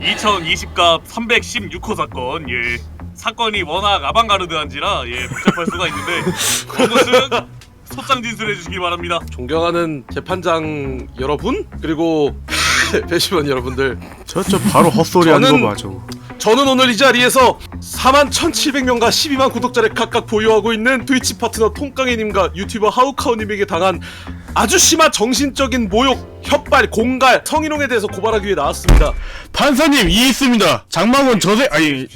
2020갑 316호 사건. 예. 사건이 워낙 아방가르드한지라 복잡할 수가 있는데 그것은 소장 진술해 주시기 바랍니다. 존경하는 재판장 여러분 그리고 배심원 여러분들, 저 바로 헛소리 하는 거 맞아. 저는 오늘 이 자리에서 41,700명과 12만 구독자를 각각 보유하고 있는 트위치 파트너 통깡이님과 유튜버 하우카우님에게 당한 아주 심한 정신적인 모욕, 혓발, 공갈, 성희롱에 대해서 고발하기 위해 나왔습니다. 판사님 이 있습니다. 장막은 저세 아니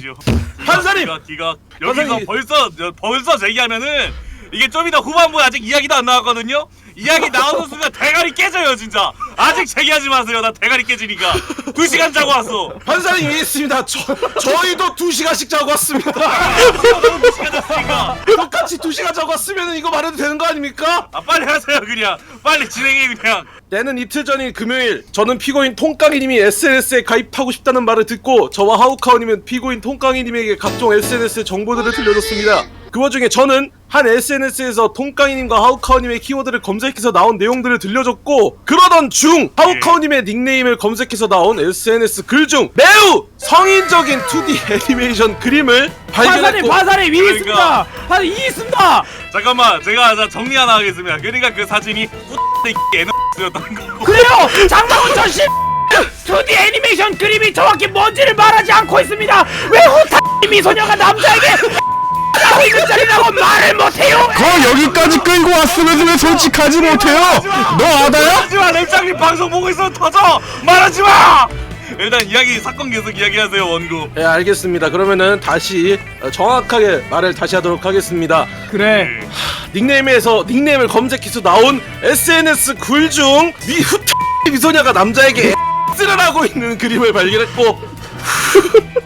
판사님! 기각 여기서 판사님! 벌써 제기하면은 이게 좀 이따 후반부에 아직 이야기도 안 나왔거든요? 이야기 나오는 순간 대가리 깨져요 진짜. 아직 제기하지 마세요. 나 대가리 깨지니까. 2시간 자고 왔어. 판사님 위에 있습니다. 저희도 2시간씩 자고 왔습니다. 2시간 잤으니까. 똑같이 2시간 자고 왔으면 이거 말해도 되는 거 아닙니까? 아 빨리 하세요 그냥. 빨리 진행해 그냥. 때는 이틀 전인 금요일, 저는 피고인 통깡이님이 SNS에 가입하고 싶다는 말을 듣고 저와 하우카우님은 피고인 통깡이님에게 각종 SNS 정보들을 들려줬습니다. 그 와중에 저는 한 SNS에서 통깡이님과 하우카우님의 키워드를 검색해서 나온 내용들을 들려줬고, 그러던 중 하우카우님의 닉네임을 검색해서 나온 SNS 글 중 매우 성인적인 2D 애니메이션 그림을 발견했고, 판사님 위에 그러니까. 있습니다. 판사님 위에 있습니다. 잠깐만 제가 정리 하나 하겠습니다. 그러니까 그 사진이 X였던 거고. 그래요. 장막은 저 2D 애니메이션 그림이 정확히 뭔지를 말하지 않고 있습니다. 왜 호타 미소녀가 남자에게 하고 있는 자리라고 말을 못해요? 거 여기까지 끌고 왔으면서 왜 솔직하지 못해요? 너 아다야? 말하지마. 랩장님 방송 보고 있으면 터져. 말하지마. 일단 사건 계속 이야기하세요 원고. 네, 알겠습니다. 그러면은 다시 정확하게 말을 다시 하도록 하겠습니다. 그래. 닉네임을 검색해서 나온 SNS 글 중 미소녀가 남자에게 X를 하고 있는 그림을 발견했고,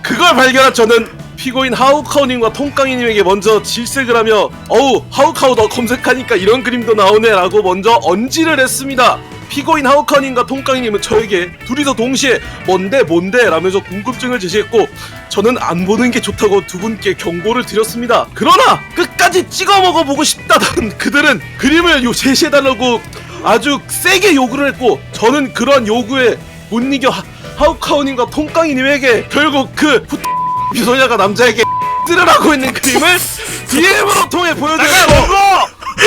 그걸 발견한 저는 피고인 하우카우님과 통깡이님에게 먼저 질색을 하며 어우 하우카우 너 검색하니까 이런 그림도 나오네 라고 먼저 언지를 했습니다. 피고인 하우카우님과 통깡이님은 저에게 둘이서 동시에 뭔데 라면서 궁금증을 제시했고, 저는 안 보는 게 좋다고 두 분께 경고를 드렸습니다. 그러나 끝까지 찍어 먹어보고 싶다던 그들은 그림을 제시해달라고 아주 세게 요구를 했고, 저는 그런 요구에 못 이겨 하우카우님과 통깡이님에게 결국 그 미소녀가 남자에게 X를 하고 있는 그림을 DM으로 통해 보여드렸고,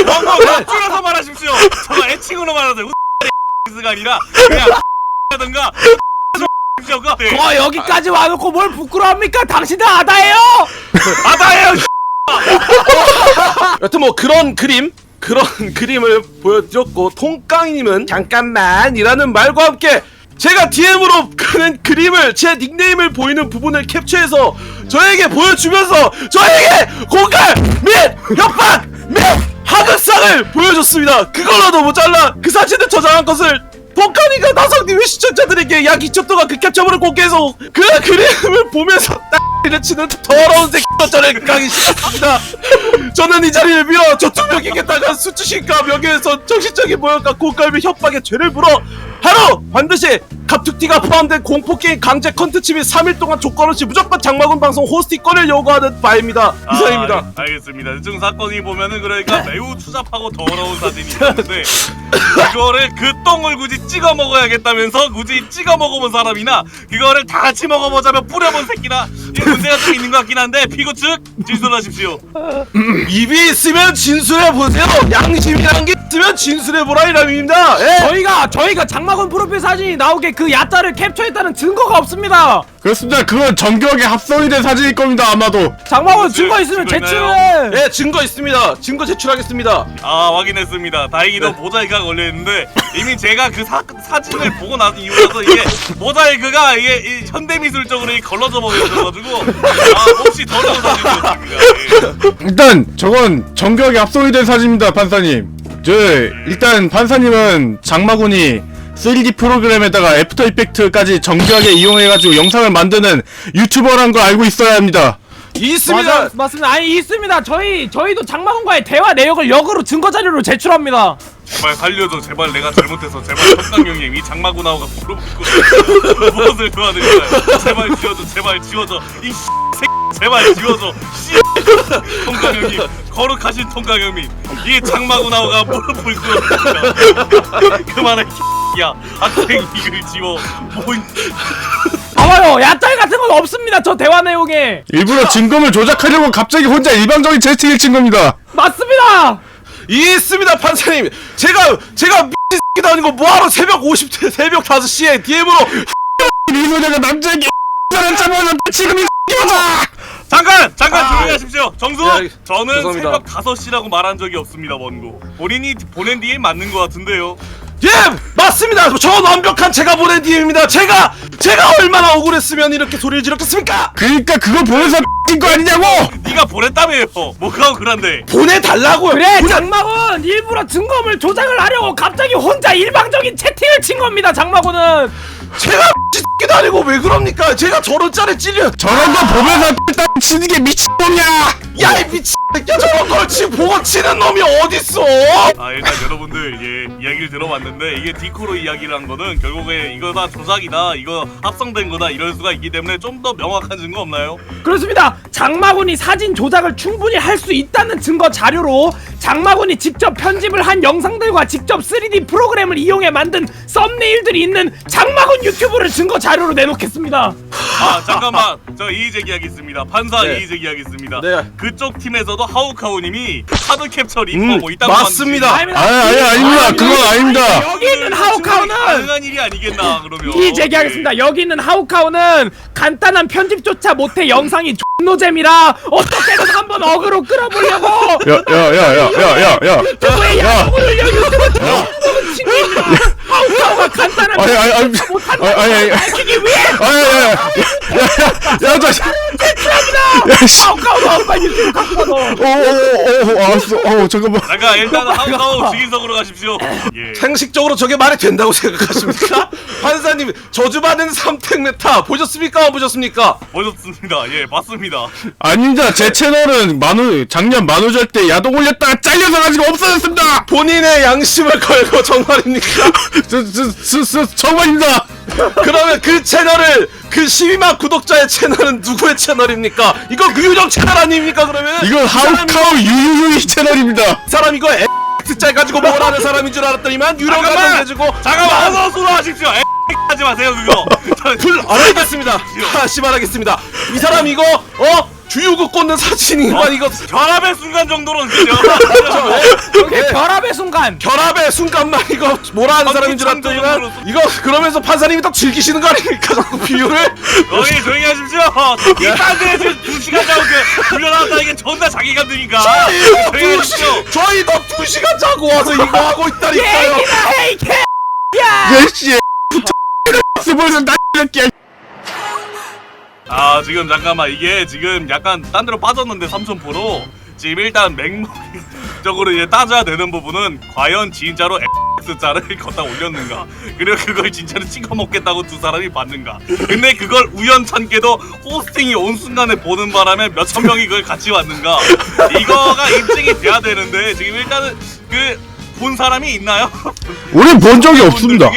원고 줄여서 말하십시오. 저거 애칭으로 말하세요. X가 아니라 그냥 하든가 여기까지 와놓고 뭘 부끄러워합니까? 당신들 아다예요. 아다예요. 여튼 뭐 그런 그림을 보여드렸고, 통깡이님은 잠깐만이라는 말과 함께 제가 DM으로 그는 그림을 제 닉네임을 보이는 부분을 캡처해서 저에게 보여주면서 저에게 공갈 및 협박 및 하극상을 보여줬습니다. 그걸로도 모자라 그 사진을 저장한 것을 통깡이가 나성님의 시청자들에게 약 2초 동안 그 캡처물을 공개해서 그 그림을 보면서 를 치는 더러운 새끼가 저를 가기 시작합니다. 저는 이 자리를 빌어 저 두 명에게다가 수치심과 명예훼손, 정신적인 모욕과 공갈 및 협박의 죄를 물어 하루 반드시 갑툭튀가 포함된 공포게임 강제 컨텐츠 및 3일 동안 조건 없이 무조건 장마군 방송 호스팅권을 요구하는 바입니다. 이상입니다. 알겠습니다. 대충 사건이 보면은 그러니까 매우 추잡하고 더러운 사진이 있는데 그거를 그 똥을 굳이 찍어 먹어야겠다면서 굳이 찍어 먹어본 사람이나 그거를 다 같이 먹어보자면 뿌려본 새끼나 이 문제가 좀 있는 것 같긴 한데 피고 측 진술하십시오. 입이 있으면 진술해보세요. 양심이란 게 있으면 진술해보라 이람입니다. 예? 저희가 장막은 프로필 사진이 나오게 그 야자를 캡처했다는 증거가 없습니다. 그렇습니다. 그건 정교하게 합성이 된 사진일 겁니다. 아마도. 장막은 증거 있으면 증거 제출해. 예, 증거 있습니다. 증거 제출하겠습니다. 아 확인했습니다. 다행히도 네. 모자이크가 걸려있는데 이미 제가 그 사진을 보고 나서 이후라서 이게 모자이크가 이게 이 현대미술적으로 걸러져 버려가지고 혹시 더러운 사진이었습니다. 일단 저건 정교하게 합성이 된 사진입니다, 판사님. 일단 판사님은 장마군이 3D 프로그램에다가 애프터 이펙트까지 정교하게 이용해가지고 영상을 만드는 유튜버란 걸 알고 있어야 합니다. 있습니다. 맞습니다. 아니 있습니다. 저희도 장마군과의 대화 내역을 역으로 증거 자료로 제출합니다. 제발 살려줘. 제발 내가 잘못해서 제발 석강 형님 이 장마구나오가 부르고 무엇을 도와드릴까요? 제발 지워줘. 제발 지워줘. 이 새끼 제발 지워줘. 통강 형님 거룩하신 통강 형님 이 장마구나오가 무릎을 꿇었습니다. 그만해 야 학생 이글 지워. 뭔 봐봐요. 증거는 없습니다. 저 대화 내용에. 일부러 증거물 조작하려고 갑자기 혼자 일방적인 채팅을 친 겁니다. 맞습니다. 이해했습니다 판사님. 제가 미친 새끼도 아니고 뭐하러 새벽 5시에 DM으로 미소녀가 남자에게 X를 잡아서 지금 이 X가 잠깐 조용히 하십시오. 정수, 네, 저는 죄송합니다. 새벽 5시라고 말한 적이 없습니다. 원고 본인이 보낸 DM 맞는 것 같은데요. 예 맞습니다. 저 완벽한 제가 보낸 DM입니다. 제가 얼마나 억울했으면 이렇게 소리를 지르겠습니까? 그러니까 그거 보면서 X인 거 아니냐고. 네가 보냈다며요. 뭐가 억울한데? 보내달라고요. 그래 장마군 일부러 증거물 조작을 하려고 갑자기 혼자 일방적인 채팅을 친 겁니다. 장마군은. 제가 미친 새끼도 아니고 왜 그럽니까? 제가 저런 짤에 찔려. 저런 거 보면서 X 치는 게 미친놈이야. 야이 미친 새끼야 저런 걸 지금 보고 치는 놈이 어딨어? 아 일단 여러분들 이야기를 들어봤는데 이게 디코로 이야기를 한 거는 결국에 이거 다 조작이다, 이거 합성된 거다 이럴 수가 있기 때문에 좀 더 명확한 증거 없나요? 그렇습니다. 장마군이 사진 조작을 충분히 할 수 있다는 증거 자료로 장마군이 직접 편집을 한 영상들과 직접 3D 프로그램을 이용해 만든 썸네일들이 있는 장마군 유튜브를 증거 자료로 내놓겠습니다. 아 잠깐만 저 이의 제기하겠습니다. 판사 네. 이의 제기하겠습니다. 네. 그쪽 팀에서도 하우카우님이 카드 캡처 링크하고 있다고 맞습니다. 아닙니다. 그건 아닙니다. 여기 있는 하우카우는 가능한 일이 아니겠나 그러면. 이 제기하겠습니다. 여기 있는 하우카우는 간단한 편집조차 못해 영상이 노잼이라 어떻게든 한번 어그로 끌어보려고 야야야야야야야. 유튜브에 야동을 올려 유튜브 들어오는 친구입니다. 하우카우가 간단한 편집조차 못한다고 밝히기 위해 하우카우가 엄마 유튜브 갖고 가서 알았어. 잠깐만. 잠깐 일단 하우카우 직인석으로 가십시오. 예. 상식적으로 저게 말이 된다고 생각하십니까? 판사님 저주받은 삼택 메타 보셨습니까? 안 보셨습니까? 보셨습니다. 예 봤습니다. 아닙니다. 제 채널은 작년 만우절 때 야동 올렸다가 잘려서 가지고 없어졌습니다. 본인의 양심을 걸고 정말입니까? 정말입니다. 그러면 그 채널을 그 12만 구독자의 채널은 누구의 채널입니까? 이거 유령 채널 아닙니까 그러면? 이건 하우카우 유유유이 채널입니다. 사람 이거 X짤 가지고 뭘 하는 사람인 줄 알았더니만 유령 잠깐만! 가지고 잠깐만 어서로 하십시오. 하지 마세요 그거. 알겠습니다. 다시 말하겠습니다. 이 사람 이거 주유구 꽂는 사진이만 이거 결합의 순간 정도로는 그죠? 결합의 순간 결합의 순간만 이거 뭐라 하는 사람인 줄 알았더니만 이거 그러면서 판사님이 또 즐기시는 거 아닙니까? 자꾸 비유를 너희 조용히 하십시오. 이딴 데에 지금 2시간 자고 불려나왔다 이게 존나 자기감 드니까. 조용히 하십시오. 저희도 2시간 자고 와서 이거 하고 있다니까요. 헤이 개 예씨. 스벌선 나 이렇게. 아 지금 잠깐만 이게 지금 약간 딴 데로 빠졌는데 삼천포로 지금 일단 맹목적으로 이제 따져야 되는 부분은 과연 진짜로 X자를 걷다 올렸는가 그리고 그걸 진짜로 찍어 먹겠다고 두 사람이 봤는가. 근데 그걸 우연찮게도 호스팅이 온 순간에 보는 바람에 몇천 명이 그걸 같이 왔는가. 이거가 입증이 돼야 되는데 지금 일단은 그 본 사람이 있나요? 우린 본 적이 없습니다.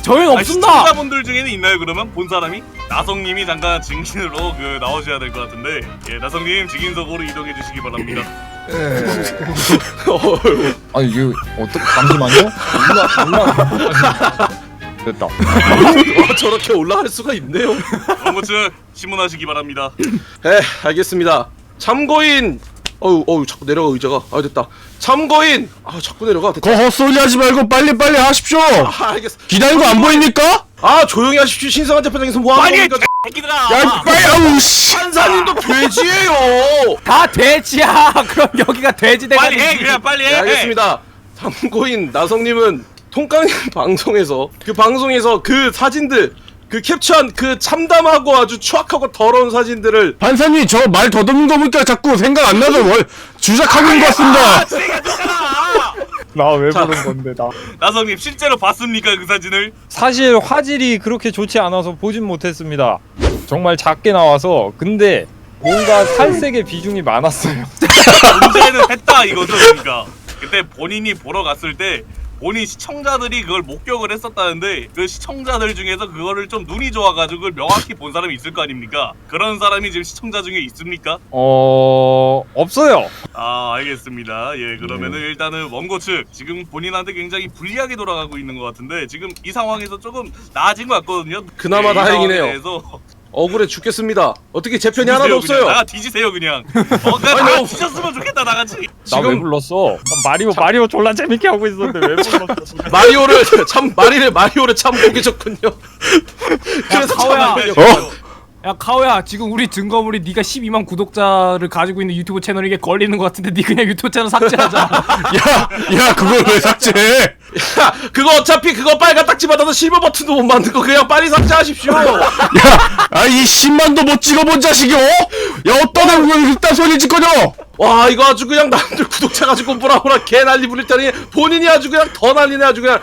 저희는 없습니다. 시청자분들 중에는 있나요 그러면? 본 사람이? 나성님이 잠깐 증인으로 나오셔야 될 것 같은데 예 나성님 증인석으로 이동해 주시기 바랍니다. 아니 이게 어떻게 잠시만요? 됐다. 저렇게 올라갈 수가 있네요. 원고 측 신문하시기 바랍니다. 네, 알겠습니다. 참고인 어우 자꾸 내려가 의자가. 아 됐다. 참고인 자꾸 내려가. 됐다. 그 헛소리 하지 말고 빨리 하십시오. 알겠어. 기다리고 안 보입니까? 조용히 하십시오. 신성한 재판장에서 뭐 하는 빨리 겁니까? 새끼들아. 야 빨리 아우 씨. 판사님도 돼지예요. 다 돼지야. 그럼 여기가 돼지대가 빨리 해 그냥 빨리 해. 네, 알겠습니다. 참고인 나성님은 통깡님 방송에서 그 사진들 그 캡처한 그 참담하고 아주 추악하고 더러운 사진들을 판사님 저 말 더듬는 거 보니까 자꾸 생각 안 나서 주작하고 있는 것 같습니다. 나 왜 자. 보는 건데 나. 나성님 실제로 봤습니까 그 사진을? 사실 화질이 그렇게 좋지 않아서 보진 못했습니다. 정말 작게 나와서 근데 뭔가 살색의 비중이 많았어요. 문제는 했다 이거죠 그러니까. 그때 본인이 보러 갔을 때 본인 시청자들이 그걸 목격을 했었다는데 그 시청자들 중에서 그거를 좀 눈이 좋아가지고 그걸 명확히 본 사람이 있을 거 아닙니까? 그런 사람이 지금 시청자 중에 있습니까? 없어요. 아 알겠습니다. 예 그러면은 일단은 원고 측 지금 본인한테 굉장히 불리하게 돌아가고 있는 것 같은데 지금 이 상황에서 조금 나아진 것 같거든요. 그나마 이 상황에 다행이네요. 대해서 억울해 죽겠습니다. 어떻게 제 편이 하나도 그냥. 없어요. 나가 뒤지세요 그냥. 그냥 아니, 나가 뒤졌으면 좋겠다 나같이. 나 왜 불렀어? 난 마리오 졸라 재밌게 하고 있었는데 왜 불렀어? 마리오를 참 보기 좋군요. 그래서 카오야. 참 야 카오야 지금 우리 증거물이 네가 12만 구독자를 가지고 있는 유튜브 채널에 걸리는 것 같은데 네 그냥 유튜브 채널 삭제하자. 야 그걸 왜 삭제해? 야, 그거 어차피 그거 빨간 딱지 받아서 실버 버튼도 못 만든 거 그냥 빨리 삭제하십시오. 이 10만도 못 찍어본 자식이 야 어떤 애가 그딴 소리 짓거려? 와 이거 아주 그냥 남들 구독자 가지고 뭐라 개 난리 부렸더니 본인이 아주 그냥 더 난리네 아주 그냥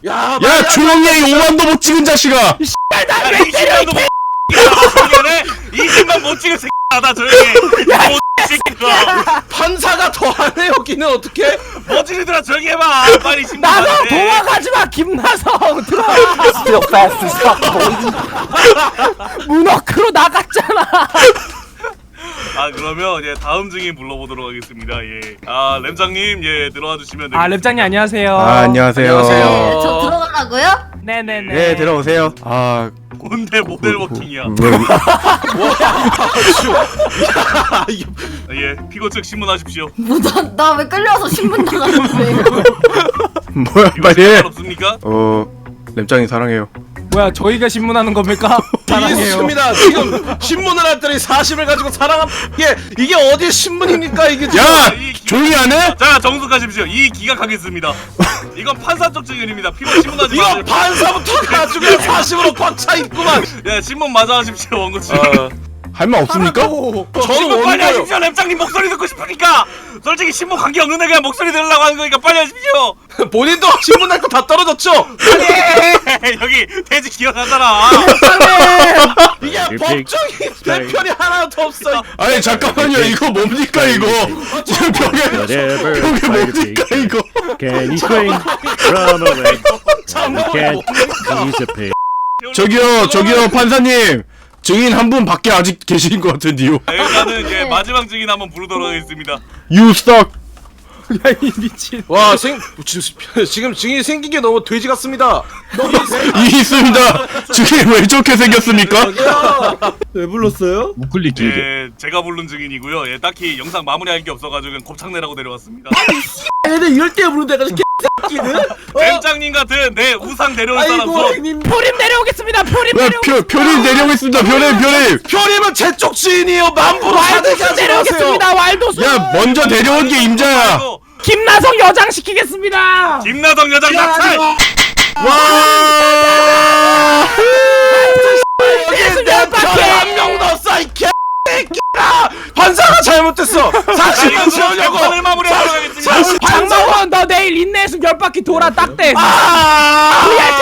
야 조용히 해 5만도 못 찍은 자식아. 야 20만도 못 20만 못 찍은 새끼다 조용히. 못 새끼가. 판사가 더하네 여기는 어떻게? 머지르들아 조용히 해봐. 빨리 신문. 나서 도망가지마 김나성 들어와. 문어크로 나갔잖아. 그러면 다음 증인 불러보도록 하겠습니다. 램장님 들어와 주시면 되겠습니다. 랩장님 안녕하세요. 안녕하세요. 안녕하세요. 저 들어가라고요? 네네네. 네 들어오세요. 뭔데 모델 워킹이야. 피고 측 신문하십시오. 나 왜 끌려와서 신문 나가는 거예요? 뭐야 이거 빨리 해. 없습니까? 램장이 사랑해요. 뭐야 저희가 신문하는 겁니까? 사랑해요. 있습니다. 지금 신문을 했더니 사실을 가지고 사랑한 이게 어디 신문입니까 이게? 야 조용히 안 해? 자 정숙하십시오. 이 기각하겠습니다. 이건 판사 쪽 증인입니다. 피고 신문하지 이거 마세요. 판사부터 가지고 사심으로 꽉 차 있구만. 신문 맞아 하십시오 원고치. 할 말 없습니까? 저는 신문 빨리 원고요. 하십시오. 램장님 목소리 듣고 싶으니까. 솔직히 신문 관계 없는데 그냥 목소리 들으려고 하는 거니까 빨리 하십시오. 본인도 신문 날 거 다 떨어졌죠? 여기 돼지 기억하잖아. 이게 법정이 내 편이 하나도 없어. 아니 잠깐만요 이거 뭡니까 이거? 지금 벽에 뭡니까 이거? Can you swing from away? Can't disappear. 저기요 판사님 증인 한 분 밖에 아직 계신 것 같은데요. 일단은 마지막 증인 한번 부르도록 하겠습니다. You suck. 야이 미친. 와 지금 증인이 생긴 게 너무 돼지 같습니다. 이 있습니다. 증인 왜 저렇게 생겼습니까? 왜 불렀어요? 우클릭 길게. 제가 부른 증인이고요. 딱히 영상 마무리할 게 없어가지고 그냥 곱창 내라고 데려왔습니다. 얘네 이럴 때 부른다 가지고 개새끼는? 램장님 같은 내 우상 데려올 사람 아이고 손. 형님 표림 내려오겠습니다. 표림 야, 내려오겠습니다. 표리 내려오겠습니다. 표리. 표림은 제 쪽 지인이에요. 만부로 왈도수 사대까지 내려오겠습니다. 왈도수. 야 먼저 내려온 게 임자야. 아이고, 김나성 여장 시키겠습니다. 김나성 여장 낙찰. 와. 예수 열받게. 한 명도 없어 이 개새끼라. 판사가 잘못됐어. 사실은 지으려고. 오늘 마무리하도록 하겠습니다. 장성원 너 내일 인내수 10바퀴 돌아 딱대. 아. VRT